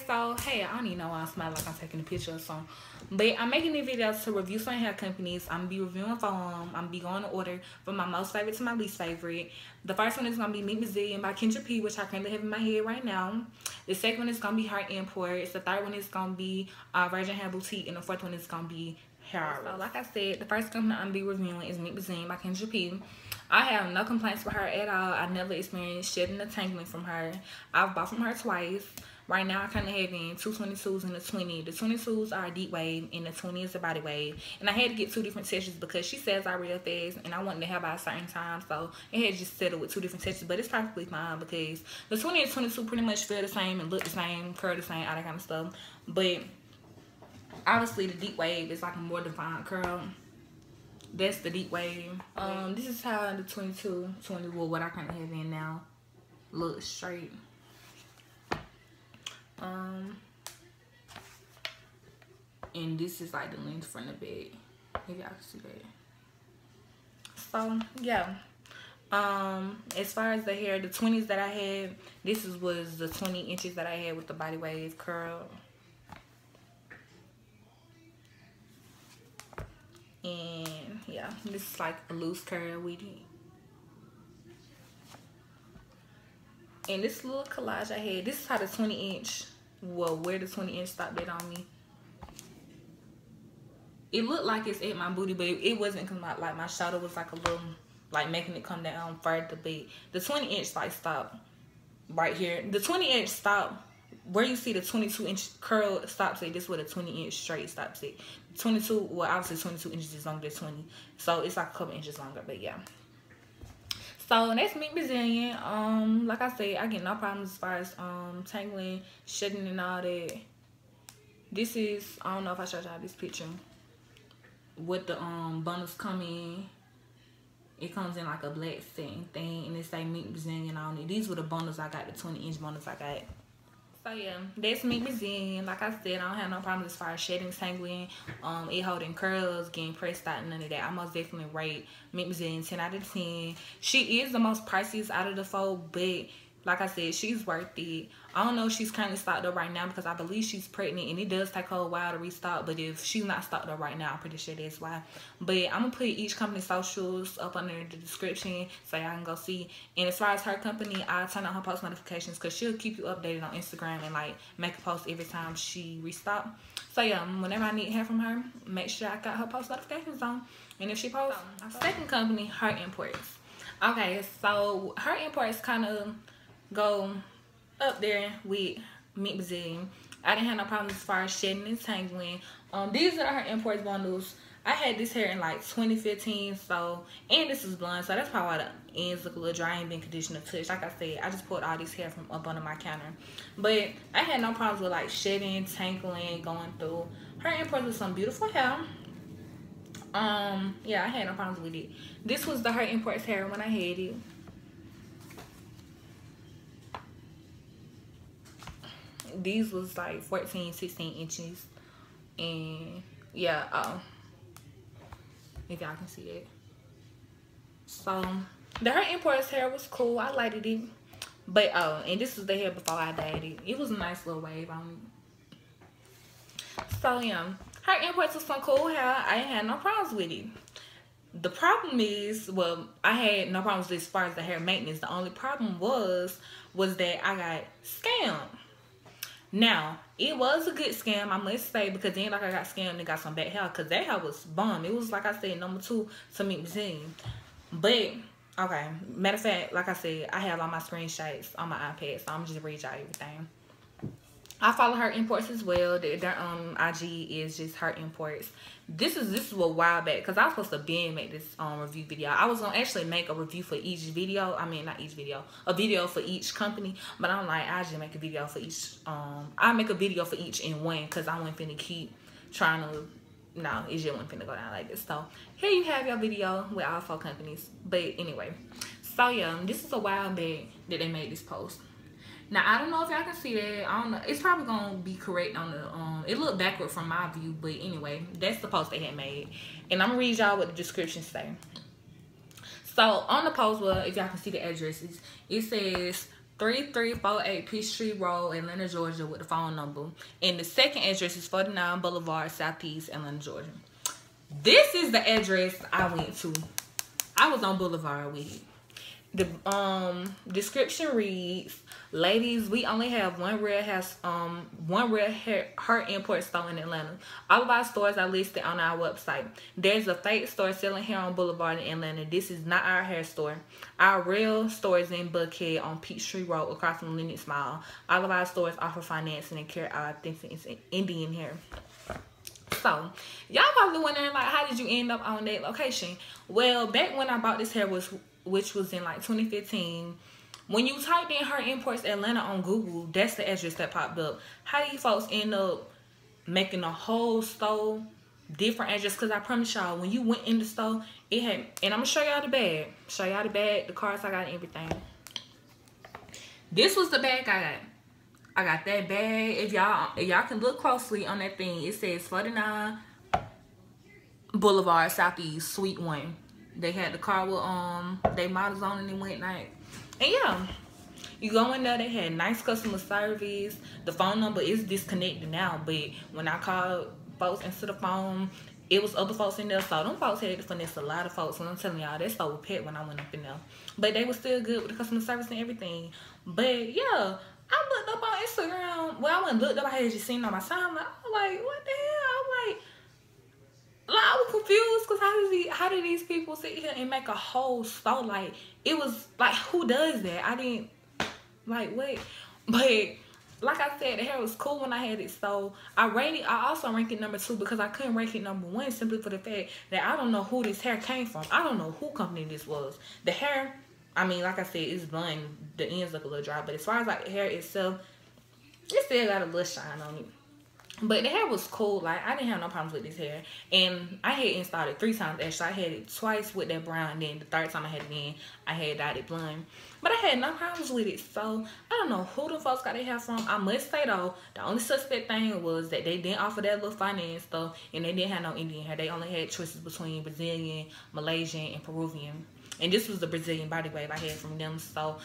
So hey, I don't even know why I'm smiling like I'm taking a picture or something, but I'm making these videos to review some hair companies. I'm gonna be reviewing for I'm gonna be going in order from my most favorite to my least favorite. The first one is gonna be Miink by Kendra P, which I currently have in my head right now. The second one is gonna be Her Imports. The third one is gonna be Virgin Hair Boutique, and the fourth one is gonna be Hair. So like I said, the first company I'm gonna be reviewing is Miink by Kendra P. I have no complaints with her at all. I never experienced shedding or tangling from her. I've bought from her twice. Right now, I kind of have in 222s and a 20. The 22s are a deep wave, and the 20 is a body wave. And I had to get two different textures because she says I real fast, and I wanted to have by a certain time, so it had just settled with two different textures. But it's perfectly fine because the 20 and 22 pretty much feel the same and look the same, curl the same, all that kind of stuff. But obviously, the deep wave is like a more defined curl. That's the deep wave. This is how the 22, 20, well, what I kind of have in now looks straight. And this is like the length from the bed, if y'all can see that. So yeah, as far as the hair, the 20s that I had, was the 20 inches that I had with the body wave curl. And yeah, this is like a loose curl with it. And this little collage I had, this is how the 20 inch, well, where the 20 inch stopped it on me. It looked like it's at my booty, but it wasn't, because my shoulder was like a little, like making it come down further. But the 20 inch like stopped right here. The 20 inch stopped where you see the 22 inch curl stops at. This is where the 20 inch straight stops at. 22, well, obviously 22 inches is longer than 20, so it's like a couple inches longer. But yeah, so that's Miink. Like I said, I get no problems as far as tangling, shedding, and all that. This is, I don't know if I showed y'all this picture, what the bundles come in. It comes in like a black satin thing, and it say Miink on it. These were the bundles I got, the 20 inch bundles I got. So yeah, that's Miink. Like I said, I don't have no problems as far as shedding, tangling, it holding curls, getting pressed out, none of that. I most definitely rate Miink 10 out of 10. She is the most priciest out of the four, but like I said, she's worth it. I don't know if she's currently stocked up right now because I believe she's pregnant, and it does take her a while to restock. But if she's not stocked up right now, I'm pretty sure that's why. But I'm going to put each company's socials up under the description so y'all can go see. And as far as her company, I'll turn on her post notifications because she'll keep you updated on Instagram and like make a post every time she restock. So yeah, whenever I need hair from her, make sure I got her post notifications on. And if she posts, second company, Her Imports. Okay, so Her Imports kind of go up there with Miink. I didn't have no problems as far as shedding and tangling. These are Her Imports bundles. I had this hair in like 2015, so, and this is blonde, so that's probably why the ends look a little dry and been conditioner touch. Like I said, I just pulled all this hair from up under my counter. But I had no problems with like shedding, tangling, going through. Her Imports with some beautiful hair. Yeah, I had no problems with it. This was the Her Imports hair when I had it. These was like 14, 16 inches. And yeah, if y'all can see it. So the Her Imports hair was cool. I liked it. But and this was the hair before I dyed it. It was a nice little wave on it. So yeah, Her Imports was some cool hair. I ain't had no problems with it. The problem is, well, I had no problems as far as the hair maintenance. The only problem was that I got scammed. Now, it was a good scam, I must say, because then like I got scammed and got some bad hair, because that hair was bomb. It was, like I said, number 2 to Miink. But, okay, matter of fact, like I said, I have all my screenshots on my iPad, so I'm just read y'all everything. I follow Her Imports as well. Their IG is just Her Imports. This is a while back because I was supposed to make this review video. I was gonna actually make a review for each video. I mean, not each video, a video for each company. But I'm like, I just make a video for each. I make a video for each in one because I wasn't finna keep trying to. No, it just wasn't finna go down like this. So here you have your video with all 4 companies. But anyway, so yeah, this is a while back that they made this post. Now, I don't know if y'all can see that. I don't know. It's probably going to be correct on the, it looked backward from my view. But anyway, that's the post they had made. And I'm going to read y'all what the description say. So, on the post, well, if y'all can see the addresses, it says, 3348 Peachtree Road, Atlanta, Georgia, with the phone number. And the second address is 49 Boulevard, Southeast, Atlanta, Georgia. This is the address I went to. I was on Boulevard with it. The description reads, ladies, we only have one real hair import store in Atlanta. All of our stores are listed on our website. There's a fake store selling hair on Boulevard in Atlanta. This is not our hair store. Our real store is in Buckhead on Peachtree Road across from Lenox Mall. All of our stores offer financing and carry our authentic Indian hair. So, y'all probably wondering, like, how did you end up on that location? Well, back when I bought this hair, which was in like 2015, when you typed in Her Imports Atlanta on Google, that's the address that popped up. How do you folks end up making a whole store different address? Because I promise y'all, when you went in the store, it had, and I'm gonna show y'all the bag. Show y'all the bag, the cards I got, and everything. This was the bag I got. I got that bag. If y'all can look closely on that thing, it says 49 Boulevard, Southeast, Suite 1. They had the car with they models on and whatnot. And yeah, you go in there, they had nice customer service. The phone number is disconnected now, but when I called folks into the phone, it was other folks in there. So them folks had to finesse a lot of folks. And I'm telling y'all, that store was packed when I went up in there. But they were still good with the customer service and everything. But yeah, I looked up on Instagram. Well, I went and looked up. I had just seen it on my timeline. I was like, what the hell? I'm like, I was confused because how did these people sit here and make a whole store? Like, it was like, who does that? I didn't, like, what? But like I said, the hair was cool when I had it. So I also ranked it number 2 because I couldn't rank it number 1 simply for the fact that I don't know who this hair came from. I don't know who company this was. The hair, I mean, like I said, it's blonde. The ends look a little dry, but as far as like the hair itself, it still got a little shine on it. But the hair was cool. Like, I didn't have no problems with this hair. And I had installed it 3 times actually. I had it twice with that brown, and then the third time I had it in, I had dyed it blonde. But I had no problems with it. So I don't know who the folks got their hair from. I must say though, the only suspect thing was that they didn't offer that little finance stuff, and they didn't have no Indian hair. They only had choices between Brazilian, Malaysian, and Peruvian. And this was the Brazilian body wave I had from them. So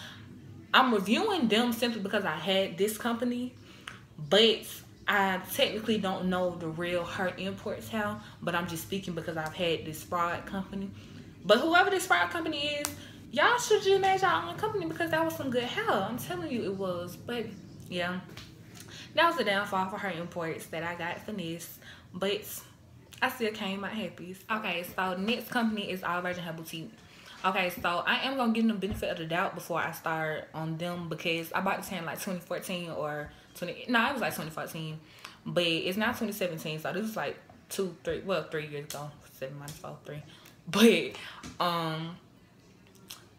I'm reviewing them simply because I had this company, but I technically don't know the real Her Imports hair, but I'm just speaking because I've had this fraud company. But whoever this fraud company is, y'all should just manage your own company because that was some good hair. I'm telling you it was. But yeah, that was the downfall for Her Imports that I got finessed. But I still came out happy. Okay, so the next company is All Virgin Hair Boutique. Okay, so I am going to give them the benefit of the doubt before I start on them because I bought this hair in like 2014 or it was like 2014, but it's now 2017, so this is like 3 years ago. 7 minus 4, 3. But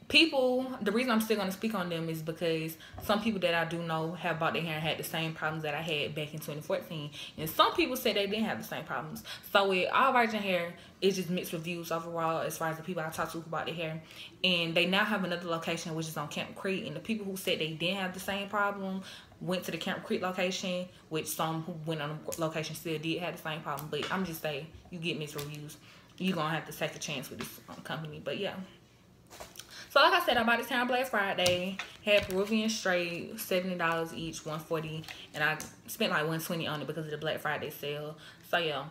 people, the reason I'm still going to speak on them is because some people that I do know have bought their hair and had the same problems that I had back in 2014, and some people said they didn't have the same problems. So with All Virgin Hair, it's just mixed reviews overall as far as the people I talked to about their hair. And they now have another location, which is on Camp Creek, and the people who said they didn't have the same problem went to the Camp Creek location, which some who went on the location still did have the same problem. But I'm just saying, you get mixed reviews, you're gonna have to take a chance with this company. But yeah, so like I said, I bought this hair on Black Friday. Had Peruvian straight, $70 each, $140, and I spent like $120 on it because of the Black Friday sale. So yeah,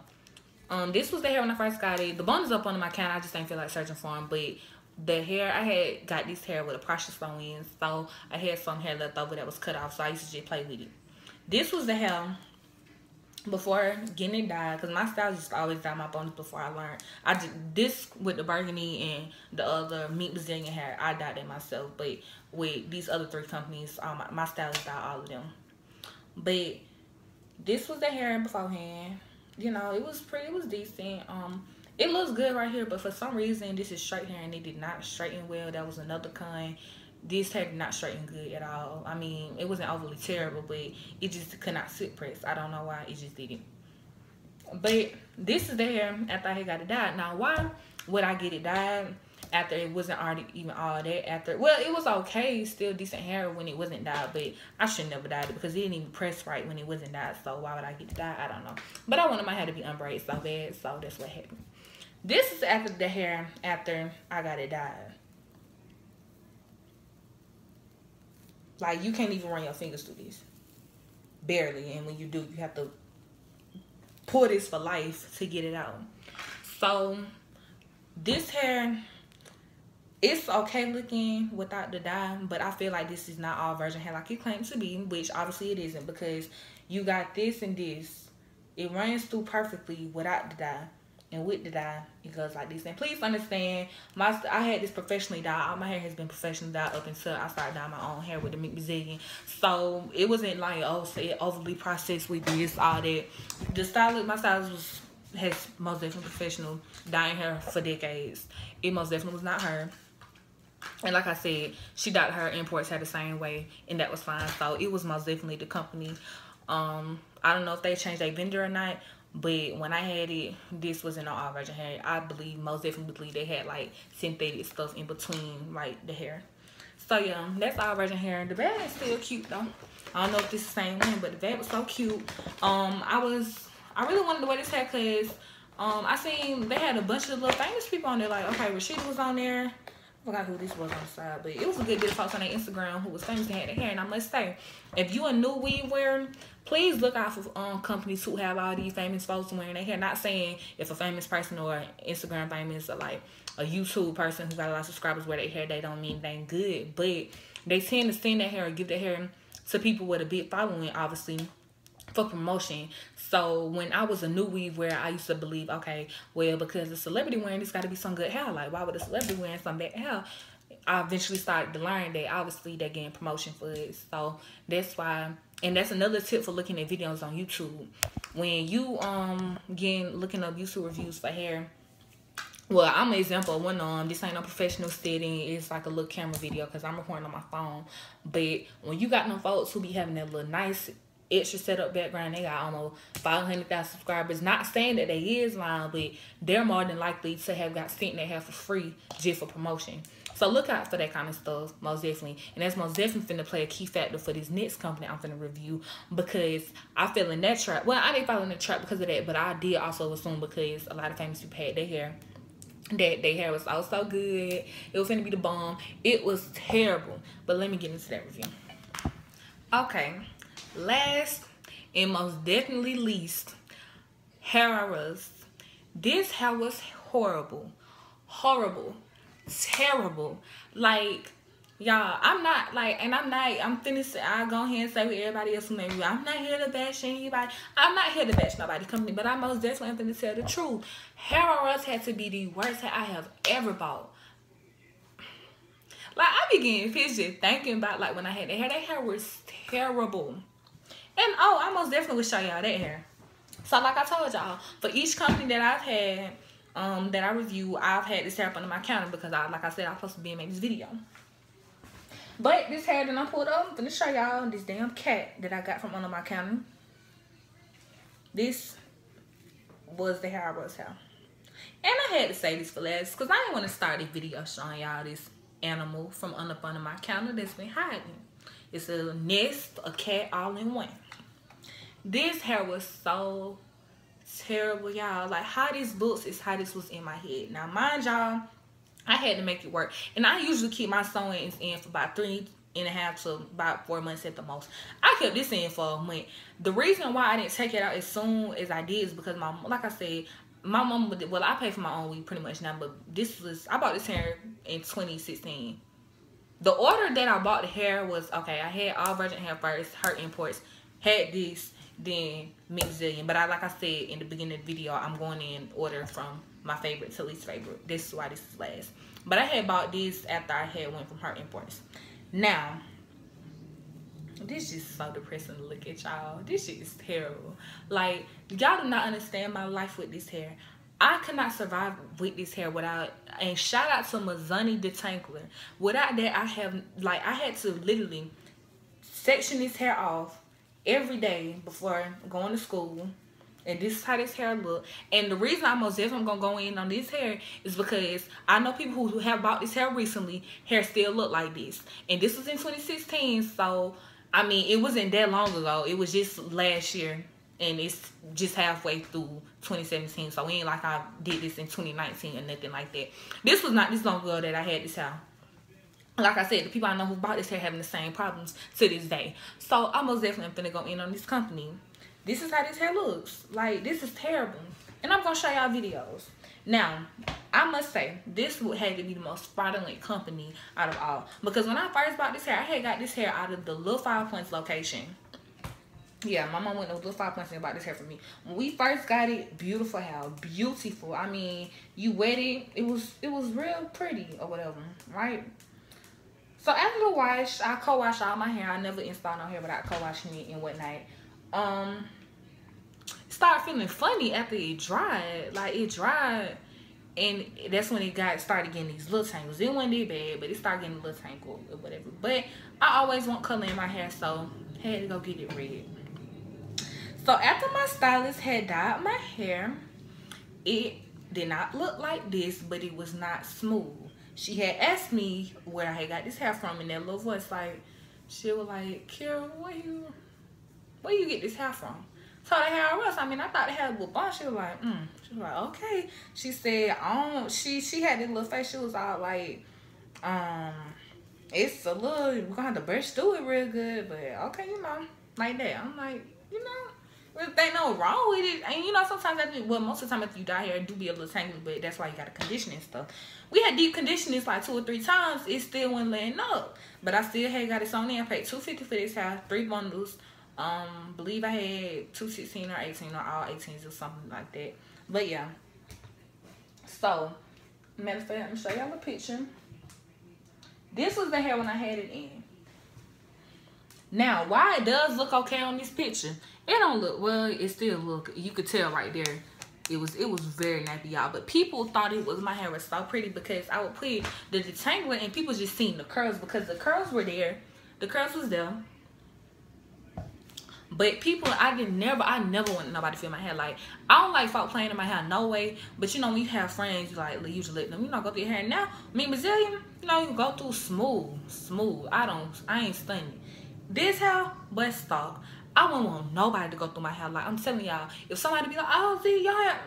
this was the hair when I first got it. The bun is up on my account. I just didn't feel like searching for them. But the hair, I had got this hair with a partial sew in, so I had some hair left over that was cut off, so I used to just play with it. This was the hair before getting it dyed, because my style used to always dye my bones before I learned. I did this with the burgundy and the other Miink Brazilian hair. I dyed it myself, but with these other 3 companies, my stylist dyed all of them. But this was the hair beforehand. You know, it was pretty, it was decent. It looks good right here, but for some reason this is straight hair and it did not straighten well. That was another con. This hair did not straighten good at all. I mean, it wasn't overly terrible, but it just could not sit press. I don't know why, it just didn't. But this is the hair after I had got it dyed. Now, why would I get it dyed after it wasn't already even all that? After, well, it was okay, still decent hair when it wasn't dyed, but I should never dyed it because it didn't even press right when it wasn't dyed. So why would I get it dyed? I don't know. But I wanted my hair to be unbraided so bad, so that's what happened. This is after the hair after I got it dyed. Like, you can't even run your fingers through this. Barely. And when you do, you have to pull this for life to get it out. So, this hair, it's okay looking without the dye, but I feel like this is not all virgin hair like it claims to be, which obviously it isn't, because you got this and this. It runs through perfectly without the dye, and with the dye, it goes like this. And please understand, I had this professionally dyed. All my hair has been professionally dyed up until I started dyeing my own hair with the Miink. So it wasn't like, oh, say overly processed with this, all that. The stylist, my stylist has most definitely professional dyeing hair for decades. It most definitely was not her. And like I said, she dyed her imports hair the same way, and that was fine. So it was most definitely the company. I don't know if they changed their vendor or not, but when I had it, this wasn't no all virgin hair. I believe, most definitely believe, they had like synthetic stuff in between like the hair. So yeah, that's all virgin hair. The bag is still cute though. I don't know if this is the same one, but the bag was so cute. I really wanted to wear this hair because I seen they had a bunch of little famous people on there. Like, okay, Rashida was on there. I forgot who this was on the side, but it was a good bit of folks on their Instagram who was famous and had their hair. And I must say, if you a new weave wearer, please look out for companies who have all these famous folks wearing their hair. Not saying if a famous person or Instagram famous or like a YouTube person who got a lot of subscribers wear their hair, they don't mean they ain't good. But they tend to send their hair or give their hair to people with a big following, obviously, for promotion. So when I was a new weave wearer, I used to believe, okay, well, because the celebrity wearing this, got to be some good hair. Like, why would a celebrity wearing some bad hair? I eventually started to learn that obviously they're getting promotion for it. So that's why, and that's another tip for looking at videos on YouTube. When you looking up YouTube reviews for hair, well, I'm an example of one. This ain't no professional setting. It's like a little camera video because I'm recording on my phone. But when you got them folks who be having that little nice extra setup background, they got almost 500,000 subscribers. Not saying that they is lying, but they're more than likely to have got sent their hair for free just for promotion. So look out for that kind of stuff, most definitely. And that's most definitely finna play a key factor for this next company I'm finna review, because I fell in that trap. Well, I didn't fall in the trap because of that, but I did also assume, because a lot of famous people had their hair, that their hair was so good. It was finna be the bomb. It was terrible. But let me get into that review. Okay. Last and most definitely least, hair. This hair was horrible, terrible. Like, y'all, I'm finished. I'll go ahead and say with everybody else who may be, I'm not here to bash anybody. I'm not here to bash nobody company, but I most definitely am finna tell the truth. Hair had to be the worst hair I have ever bought. Like, I be getting pictures thinking about, like, when I had that hair was terrible. And I most definitely will show y'all that hair. So like I told y'all, for each company that I've had, that I review, I've had this hair up under my counter because like I said, I'm supposed to be making this video. But this hair that I pulled up, I'm gonna show y'all this damn cat that I got from under my counter. This was the hair. And I had to say this for last because I didn't want to start this video showing y'all this animal from under my counter that's been hiding. It's a nest, a cat, all in one. This hair was so terrible, y'all. Like, how this looks is how this was in my head. Now, mind y'all, I had to make it work. And I usually keep my sewings in for about 3.5 to about 4 months at the most. I kept this in for a month. The reason why I didn't take it out as soon as I did is because like I said, my mom, well, I pay for my own weave pretty much now, but I bought this hair in 2016. The order that I bought the hair was, okay, I had all virgin hair first, her imports, had this, then Miink. But like I said in the beginning of the video, I'm going in order from my favorite to least favorite. This is why this is last. But I had bought this after I had went from her imports. Now, this is so depressing to look at, y'all. This shit is terrible. Like, y'all do not understand my life with this hair. I could not survive with this hair without, and shout out to Miink Detangler. Without that, I had to literally section this hair off every day before going to school. And this is how this hair look. And the reason I'm most definitely gonna go in on this hair is because I know people who have bought this hair recently, hair still look like this. And this was in 2016, so I mean, it wasn't that long ago. It was just last year. And it's just halfway through 2017. So it ain't like I did this in 2019 or nothing like that. This was not this long ago that I had this hair. like I said, the people I know who bought this hair having the same problems to this day. So I'm most definitely finna go in on this company. This is how this hair looks. Like, this is terrible. And I'm gonna show y'all videos. Now, I must say, this would have to be the most fraudulent company out of all. Because when I first bought this hair, I had got this hair out of the Little 5 Points location. Yeah, my mom went to Little 5 Points and bought this hair for me. When we first got it, beautiful hair, beautiful. I mean, you wet it, it was real pretty or whatever, right? So after the wash, I co-wash all my hair. I never install no hair without co-washing it and whatnot. Started feeling funny after it dried. Like, it dried, and that's when it started getting these little tangles. It wasn't that bad, but it started getting a little tangled or whatever. But I always want color in my hair, so I had to go get it red. So after my stylist had dyed my hair, it did not look like this, but it was not smooth. She had asked me where I had got this hair from in that little voice. Like, she was like, Kira, where you get this hair from? So the hair was, I mean, I thought the hair was bun. She was like, She was like, okay. She said, she had this little face. She was all like, it's a little, we're gonna have to brush through it real good, but okay, you know, like that. I'm like, you know, there ain't no wrong with it. And you know, sometimes most of the time after you dye hair, it do be a little tangly, but that's why you gotta condition and stuff. We had deep conditioning like 2 or 3 times. It still wasn't letting up, but I still had got it on there. I paid $250 for this hair, 3 bundles. Believe I had 2 16 or 18 or all 18s or something like that. But yeah. So, matter of fact, let me show y'all a picture. This was the hair when I had it in. Now, why it does look okay on this picture, it don't look, well, it still look, you could tell right there. It was very nappy, y'all. But people thought my hair was so pretty because I would put the detangler and people just seen the curls because the curls were there. The curls was there. But people, I never want nobody to feel my hair. Like, I don't like folk playing in my hair, no way. But you know, when you have friends, like, you usually let them, you know, go through your hair. Now, me and Brazilian, you know, you can go through smooth. I ain't stunning. This hair, but stock. I wouldn't want nobody to go through my hair. Like, I'm telling y'all, if somebody be like, oh, see, your hair,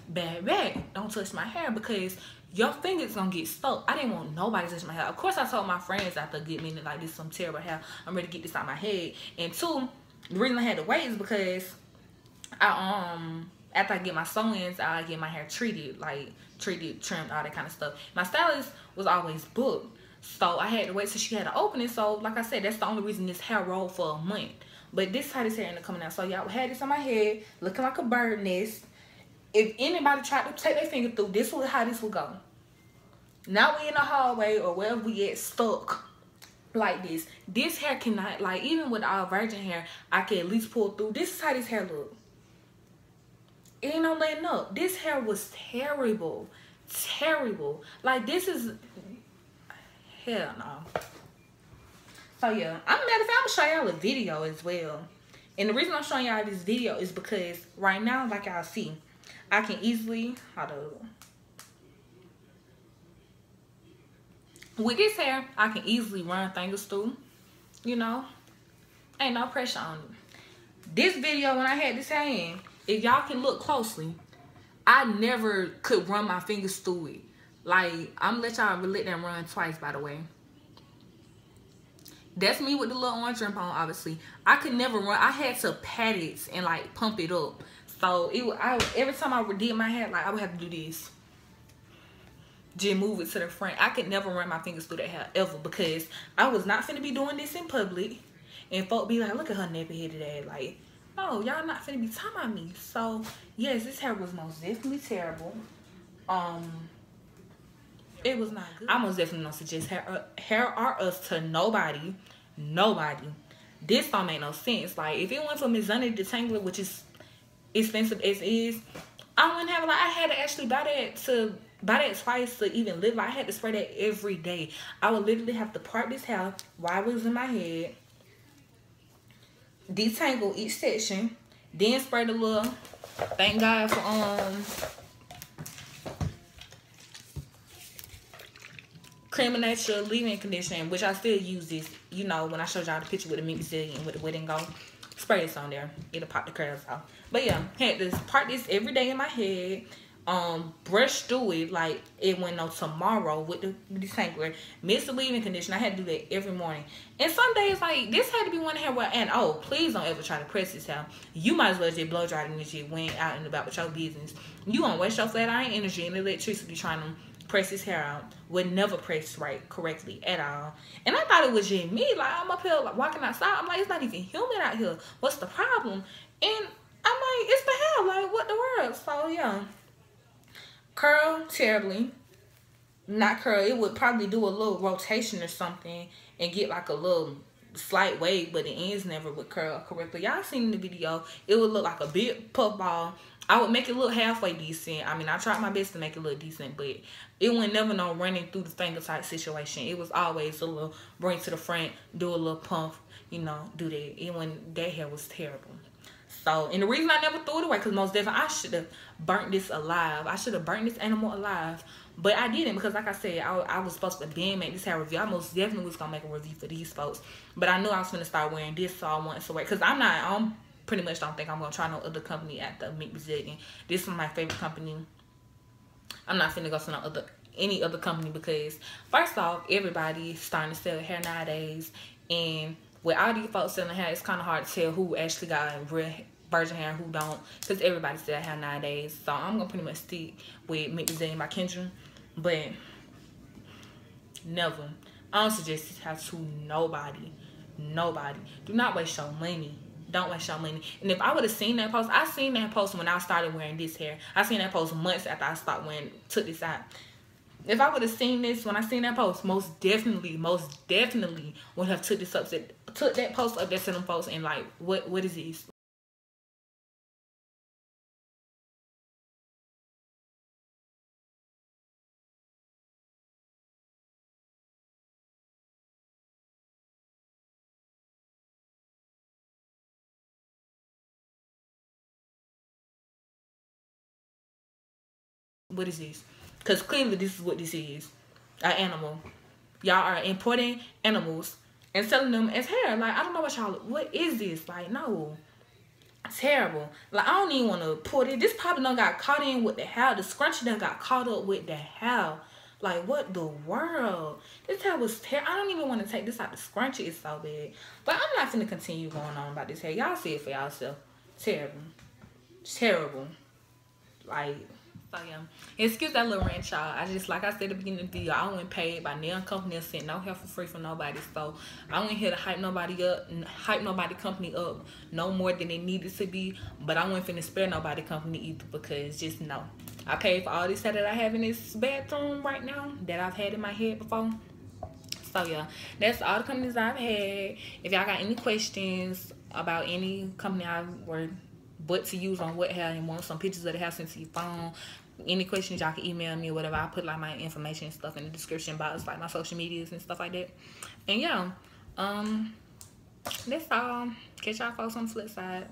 bad, don't touch my hair because your fingers gonna get stuck. I didn't want nobody to touch my hair. Of course, I told my friends after getting me like, this is some terrible hair. I'm ready to get this out of my head. And 2, the reason I had to wait is because after I get my sew-ins, I get my hair treated, trimmed, all that kind of stuff. My stylist was always booked, so I had to wait till she had to open it. So like I said, that's the only reason this hair rolled for a month. But this is how this hair ended up coming out. So y'all had this on my head, looking like a bird nest. If anybody tried to take their finger through, this was how this would go. Now we in the hallway or wherever we get stuck. Like this. This hair cannot, like, even with our virgin hair, I can at least pull through. This is how this hair look. It ain't no letting up. This hair was terrible. Like, this is, hell no. So yeah, I'm gonna show y'all a video as well. And the reason I'm showing y'all this video is because right now, like y'all see, I can easily, with this hair, I can easily run fingers through, you know, ain't no pressure on it. This video, when I had this hair in, if y'all can look closely, I never could run my fingers through it. Like, I'm gonna let them run twice, by the way. That's me with the little orange rimp on, obviously. I could never run. I had to pat it and, like, pump it up. So, every time I did my hair, like, I would have to do this. Just move it to the front. I could never run my fingers through that hair ever because I was not finna be doing this in public and folk be like, look at her nappy headed ass. Like, no, y'all not finna be talking about me. So yes, this hair was most definitely terrible. It was not good. I most definitely don't suggest hair us to nobody. This don't make no sense. Like, if it went for Miss Zonny Detangler, which is expensive as is, I wouldn't have, like, I had to actually buy that twice to even live. Like, I had to spray that every day. I would literally have to part this hair while it was in my head, detangle each section, then spray the little, thank God for Cream of Nature leave-in conditioner, which I still use this, you know, when I showed y'all the picture with the Miink and with the wet and go. Spray this on there, it'll pop the curls off. But yeah, had to part this every day in my head. brush through it like it went on tomorrow with the detangler, mist the leave-in conditioner. I had to do that every morning. And some days like this had to be one hair where, and oh, please don't ever try to press this hair. You might as well just blow dry and shit went out and about with your business. You gonna waste your flat iron energy and electricity trying to press his hair out. Would never press correctly at all. And I thought it was just me. Like, I'm up here like, walking outside. I'm like, it's not even humid out here. What's the problem? And I'm like, it's the hair. Like, what the world? So yeah, curl terribly. Not curl. It would probably do a little rotation or something and get like a little slight wave, but the ends never would curl correctly. Y'all seen the video. It would look like a big puff ball. I would make it look halfway decent. I mean, I tried my best to make it look decent, but it was never no running through the finger type situation. It was always a little bring to the front, do a little pump, you know, do that. And when that hair was terrible. So, and the reason I never threw it away, because most definitely I should have burnt this alive. I should have burnt this animal alive. But I didn't, because like I said, I was supposed to then make this hair review. I most definitely was going to make a review for these folks. But I knew I was going to start wearing this, so I wanted to wear, because I'm pretty much don't think I'm going to try no other company at the Miink. This is my favorite company. I'm not finna go to any other company, because first off, everybody's starting to sell hair nowadays, and with all these folks selling hair, it's kind of hard to tell who actually got real virgin hair and who don't, because everybody sell hair nowadays. So I'm gonna pretty much stick with Miink by Kendra, but never. I don't suggest this hair to nobody. Nobody. Do not waste your money. Don't waste your money. And if I would have seen that post, I seen that post when I started wearing this hair. I seen that post months after I stopped wearing, took this out. If I would have seen this when I seen that post, most definitely would have took this up, took that post up there to them folks and like, what is this? What is this? Because clearly this is what this is. An animal. Y'all are importing animals and selling them as hair. Like, I don't know what is this? Like, no. Terrible. Like, I don't even want to put it. This probably done got caught in with the hair. The scrunchie done got caught up with the hair. Like, what the world? This hair was terrible. I don't even want to take this out. The scrunchie is so bad. But I'm not finna continue going on about this hair. Y'all see it for y'allself. Terrible. Terrible. Like, so yeah. Excuse that little rant, y'all. I just, like I said at the beginning of the video, I wasn't paid by nail company or sent no help for free from nobody. So I wasn't here to hype nobody up, hype nobody company up no more than it needed to be. But I wasn't finna spare nobody company either, because just no. I paid for all this hair that I have in this bathroom right now that I've had in my head before. So yeah, that's all the companies I've had. If y'all got any questions about any company I were what to use on what hair and want some pictures of the hair sent to your phone, any questions, y'all can email me or whatever. I'll put like my information and stuff in the description box, like my social medias and stuff like that. And yeah, that's all. Catch y'all folks on the flip side.